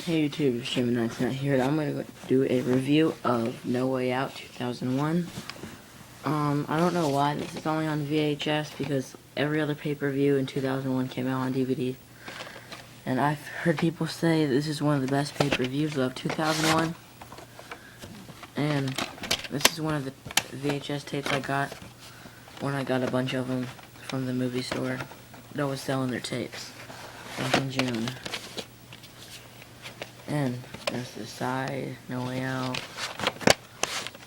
Hey YouTube, Jim19 here. I'm going to do a review of No Way Out 2001. I don't know why this is only on VHS because every other pay-per-view in 2001 came out on DVD. And I've heard people say this is one of the best pay-per-views of 2001. And this is one of the VHS tapes I got when I got a bunch of them from the movie store that was selling their tapes back in June. And there's the side, No Way Out.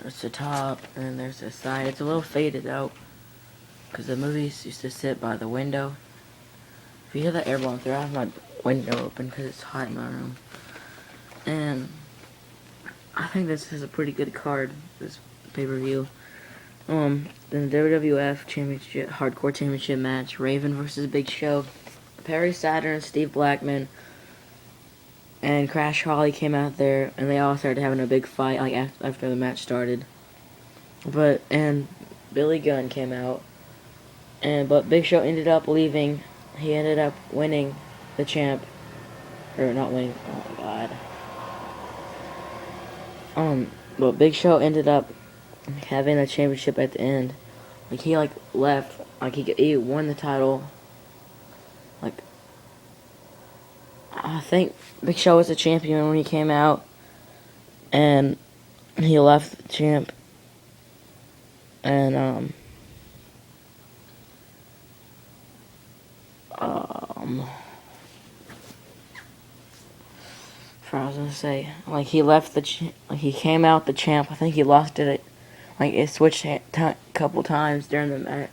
There's the top, and then there's the side. It's a little faded out, because the movies used to sit by the window. If you hear the air blowing through, I have my window open because it's hot in my room. And I think this is a pretty good card, this pay-per-view. Then the WWF Championship, Hardcore Championship match, Raven versus Big Show. Perry Saturn, Steve Blackman, and Crash Holly came out there, and they all started having a big fight, like after the match started. And Billy Gunn came out, but Big Show ended up leaving. He ended up winning the champ, or not winning. Oh my God. But Big Show ended up having a championship at the end. Like he left, he won the title. I think Big Show was the champion when he came out, and he left the champ, and I was gonna say, he left he came out the champ. I think he lost it. It switched a couple times during the match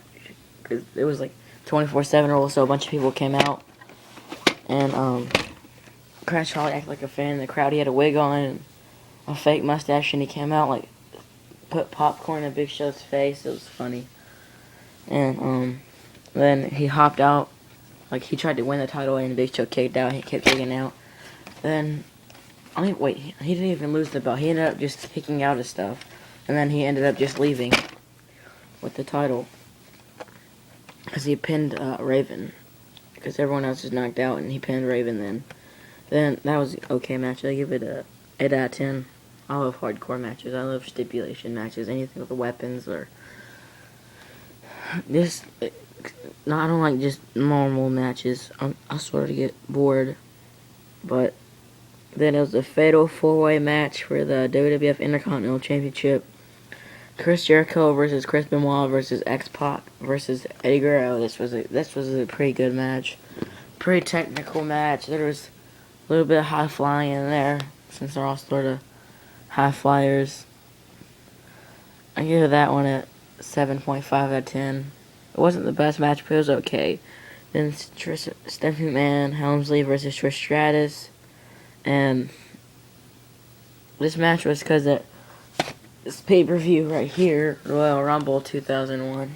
because it was 24/7 rule, so a bunch of people came out, and Crash Holly acted like a fan in the crowd. He had a wig on and a fake mustache, and he came out put popcorn in Big Show's face. It was funny. And then he hopped out. He tried to win the title, and Big Show kicked out. He kept kicking out. Then he didn't even lose the belt. He ended up just kicking out his stuff, and then he ended up just leaving with the title because he pinned Raven because everyone else was knocked out, and he pinned Raven. Then that was an okay match. I give it a 8 out of 10. I love hardcore matches. I love stipulation matches. Anything with the weapons or just. No, I don't like just normal matches. I sort of get bored. But then it was a fatal 4-way match for the WWF Intercontinental Championship. Chris Jericho versus Chris Benoit versus X-Pac versus Eddie Guerrero. This was a pretty good match. Pretty technical match. There was a little bit of high flying in there, since they're all sort of high flyers. I give that one a 7.5 out of 10. It wasn't the best match, but it was okay. Then Stephanie McMahon, Helmsley versus Trish Stratus. And this match was because of this pay-per-view right here, Royal Rumble 2001.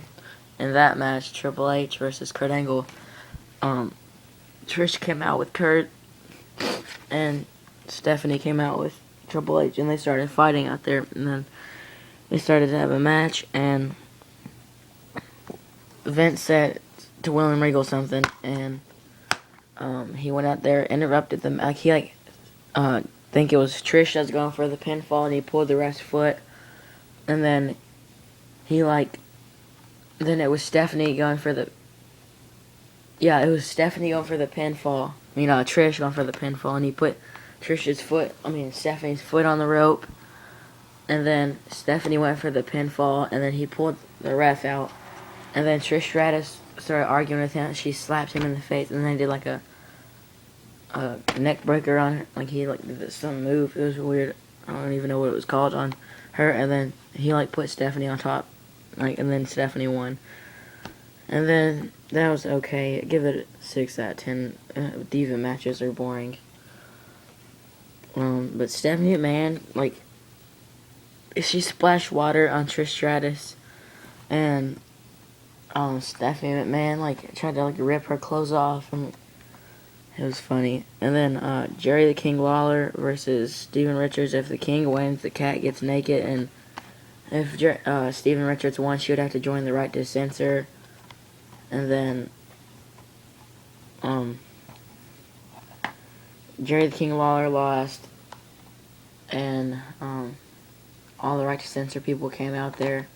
In that match, Triple H versus Kurt Angle. Trish came out with Kurt, and Stephanie came out with Triple H, and they started fighting out there, and then they started to have a match, and Vince said to William Regal something, and he went out there, interrupted them. Think it was Trish that was going for the pinfall, and he pulled the ref's foot, and then then it was Stephanie going for the. Yeah, it was Stephanie going for the pinfall. Trish going for the pinfall, and he put Stephanie's foot on the rope, and then Stephanie went for the pinfall, and then he pulled the ref out, and then Trish Stratus started arguing with him. She slapped him in the face, and then they did a neck breaker on her. He did some move. It was weird. I don't even know what it was called on her, and then he put Stephanie on top, and then Stephanie won. And then that was okay. Give it a 6 out of 10. Diva matches are boring. But Stephanie McMahon, she splashed water on Trish Stratus, and Stephanie McMahon tried to rip her clothes off, and it was funny. And then Jerry the King Lawler versus Steven Richards. If the King wins, the cat gets naked, and if Steven Richards won, she would have to join the Right to Censor. And then Jerry the King Lawler lost, and all the Righteous Censor people came out there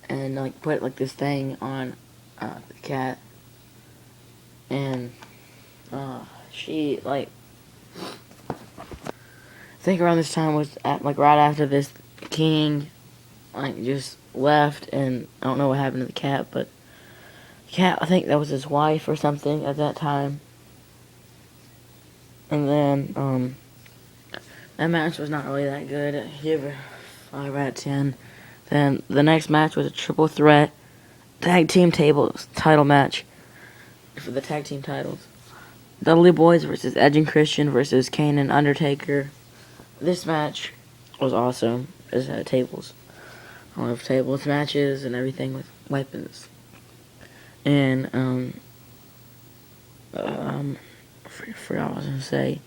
and like put like this thing on the cat, and she like I think around this time was like right after this king like just left, and I don't know what happened to the cat, but the cat, I think that was his wife or something at that time. And then that match was not really that good. I give it 5 out of 10. Then the next match was a triple threat tag team title match for the tag team titles. Dudley Boys versus Edge and Christian versus Kane and Undertaker. This match was awesome. It had tables. I love tables matches and everything with weapons. And I forgot what I was gonna say.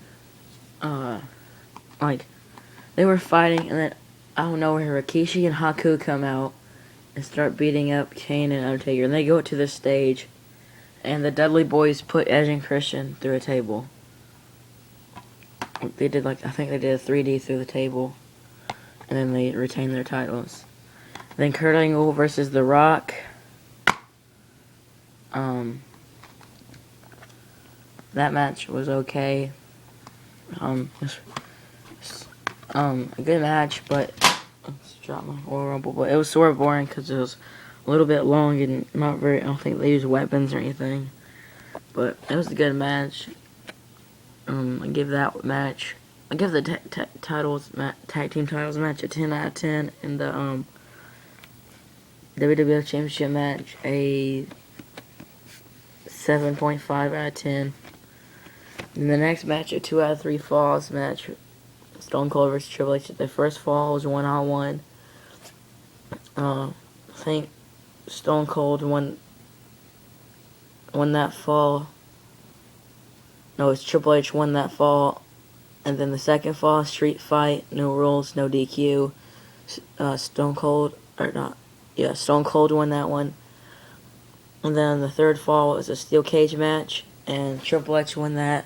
Like they were fighting, and then out of nowhere, Rikishi and Haku come out and start beating up Kane and Undertaker, and they go to the stage, and the Dudley Boys put Edge and Christian through a table. They did I think they did a 3D through the table, and then they retained their titles. Then Kurt Angle versus The Rock. That match was okay. A good match, but let's drop my Royal Rumble. But it was sort of boring because it was a little bit long and not very. I don't think they used weapons or anything. But it was a good match. I give that match. I give the tag team titles match a 10 out of 10, and the WWF Championship match a 7.5 out of 10. And the next match, a 2 out of 3 falls match, Stone Cold versus Triple H. The first fall was 1-on-1. I think Stone Cold won that fall. No, it's Triple H won that fall. And then the second fall, street fight, no rules, no DQ. Stone Cold won that one. And then the third fall was a steel cage match, and Triple H won that.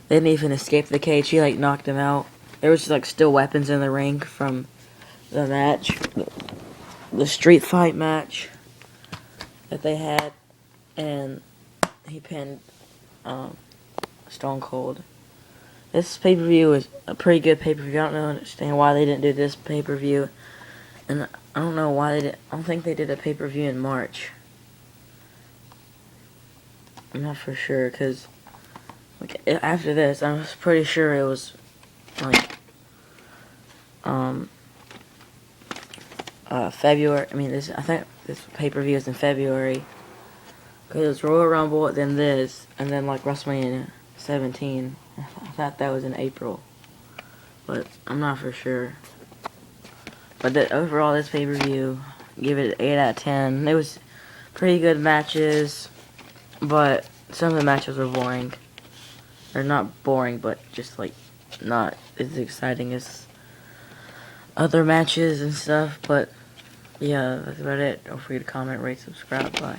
They didn't even escape the cage. He knocked him out. There was still weapons in the ring from the match, the street fight match that they had, and he pinned Stone Cold. This pay-per-view is a pretty good pay-per-view. I don't understand why they didn't do this pay-per-view, and I don't know why they did. I don't think they did a pay-per-view in March. I'm not for sure, because after this, I was pretty sure it was February. I think this pay-per-view is in February, because it was Royal Rumble, then this, and then WrestleMania 17. I thought that was in April, but I'm not for sure. But overall, this pay-per-view, give it 8 out of 10. It was pretty good matches, but some of the matches were boring. Or not boring, but just not as exciting as other matches and stuff. But yeah, that's about it. Don't forget to comment, rate, subscribe. Bye.